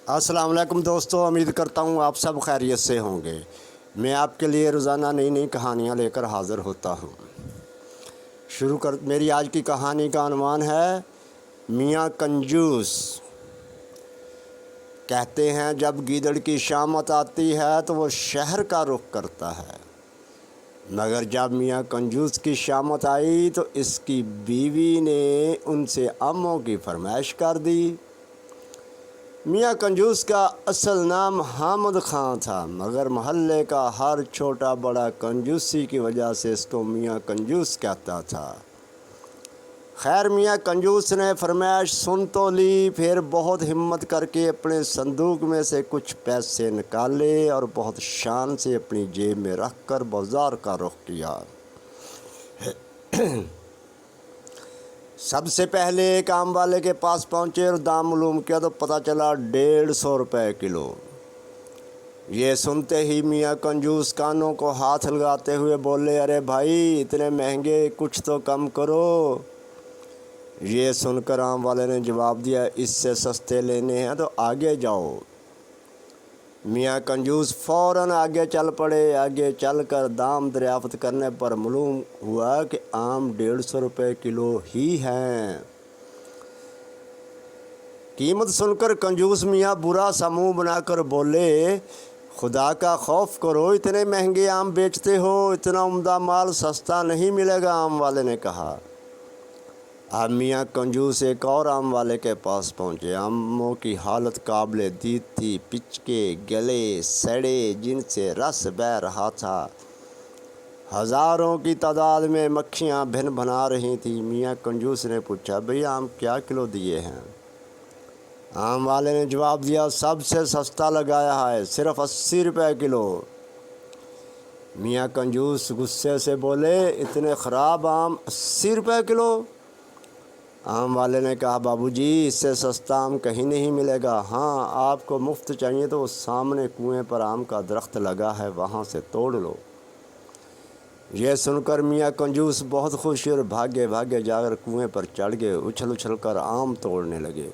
अस्सलाम वालेकुम दोस्तों, उम्मीद करता हूँ आप सब खैरियत से होंगे। मैं आपके लिए रोज़ाना नई नई कहानियाँ लेकर हाज़िर होता हूँ। मेरी आज की कहानी का अनुमान है मियाँ कंजूस। कहते हैं जब गीदड़ की शामत आती है तो वो शहर का रुख करता है, मगर जब मियाँ कंजूस की शामत आई तो इसकी बीवी ने उनसे अम्मों की फरमाइश कर दी। मियाँ कंजूस का असल नाम हामिद खां था, मगर मोहल्ले का हर छोटा बड़ा कंजूसी की वजह से इसको मियाँ कंजूस कहता था। खैर, मियाँ कंजूस ने फरमाइश सुन तो ली, फिर बहुत हिम्मत करके अपने संदूक में से कुछ पैसे निकाले और बहुत शान से अपनी जेब में रख कर बाज़ार का रुख किया। सबसे पहले एक आम वाले के पास पहुँचे और दाम मालूम किया तो पता चला 150 रुपये किलो। ये सुनते ही मियाँ कंजूस कानों को हाथ लगाते हुए बोले, अरे भाई, इतने महंगे, कुछ तो कम करो। ये सुनकर आम वाले ने जवाब दिया, इससे सस्ते लेने हैं तो आगे जाओ। मियाँ कंजूस फ़ौरन आगे चल पड़े। आगे चलकर दाम दरियाफ़त करने पर मालूम हुआ कि आम 150 रुपये किलो ही हैं। कीमत सुनकर कंजूस मियाँ बुरा सा मुँह बनाकर बोले, खुदा का खौफ करो, इतने महंगे आम बेचते हो, इतना उम्दा माल सस्ता नहीं मिलेगा। आम वाले ने कहा। अब मियाँ कंजूस एक और आम वाले के पास पहुँचे। आमों की हालत काबिले दीद थी, पिचके, गले, सड़े, जिनसे रस बह रहा था। हज़ारों की तादाद में मक्खियाँ भिन भना रही थी। मियाँ कंजूस ने पूछा, भई आम क्या किलो दिए हैं? आम वाले ने जवाब दिया, सबसे सस्ता लगाया है, सिर्फ 80 रुपये किलो। मियाँ कंजूस गुस्से से बोले, इतने ख़राब आम 80 रुपये किलो? आम वाले ने कहा, बाबूजी, इससे सस्ता आम कहीं नहीं मिलेगा। हाँ, आपको मुफ्त चाहिए तो सामने कुएं पर आम का दरख्त लगा है, वहाँ से तोड़ लो। यह सुनकर मियाँ कंजूस बहुत खुश और भागे भागे जाकर कुएं पर चढ़ गए। उछल उछल कर आम तोड़ने लगे।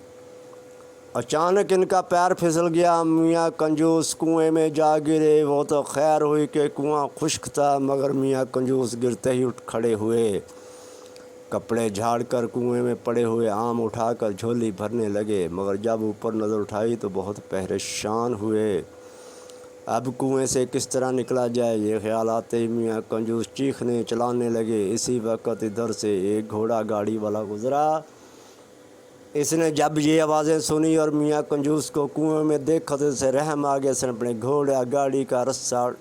अचानक इनका पैर फिसल गया। मियाँ कंजूस कुएं में जा गिरे। वो तो खैर हुई कि कुआं खुश्क था, मगर मियाँ कंजूस गिरते ही उठ खड़े हुए। कपड़े झाड़कर कुएं में पड़े हुए आम उठाकर झोली भरने लगे, मगर जब ऊपर नज़र उठाई तो बहुत परेशान हुए। अब कुएं से किस तरह निकला जाए, ये ख्याल आते ही मियाँ कंजूस चीखने चलाने लगे। इसी वक्त इधर से एक घोड़ा गाड़ी वाला गुज़रा। इसने जब ये आवाज़ें सुनी और मियाँ कंजूस को कुएं में देखा तो इसे रहम आ गया। इसने अपने घोड़ा गाड़ी का रस्सा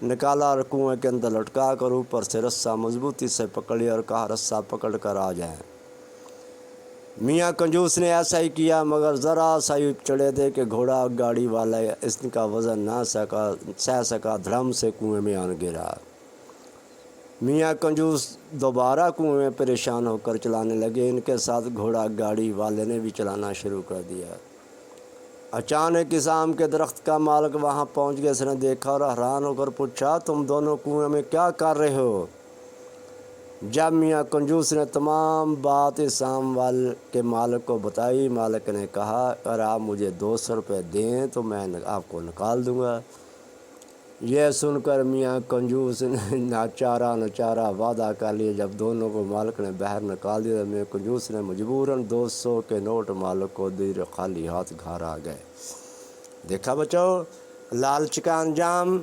निकाला और कुएं के अंदर लटका कर ऊपर से रस्सा मजबूती से पकड़ लिया और कहा, रस्सा पकड़ कर आ जाए। मियाँ कंजूस ने ऐसा ही किया, मगर ज़रा सा ही चढ़े दे कि घोड़ा गाड़ी वाला इसका वज़न ना सह सका, धड़म से कुएं में आन गिरा। मियाँ कंजूस दोबारा कुएं में परेशान होकर चलाने लगे। इनके साथ घोड़ा गाड़ी वाले ने भी चलाना शुरू कर दिया। अचानक इस आम के दरख्त का मालिक वहाँ पहुँच गया। इसने देखा और हैरान होकर पूछा, तुम दोनों कुएं में क्या कर रहे हो? जब मियाँ कंजूस ने तमाम बात इस आम वाले के मालिक को बताई, मालिक ने कहा, अगर आप मुझे 200 रुपये दें तो मैं आपको निकाल दूँगा। यह सुनकर मियाँ कंजूस ने नाचारा वादा कर लिया। जब दोनों को मालिक ने बाहर निकाल दिया, मियाँ कंजूस ने मजबूरन 200 के नोट मालिक को दे, खाली हाथ घर आ गए। देखा बच्चों, लालच का अंजाम।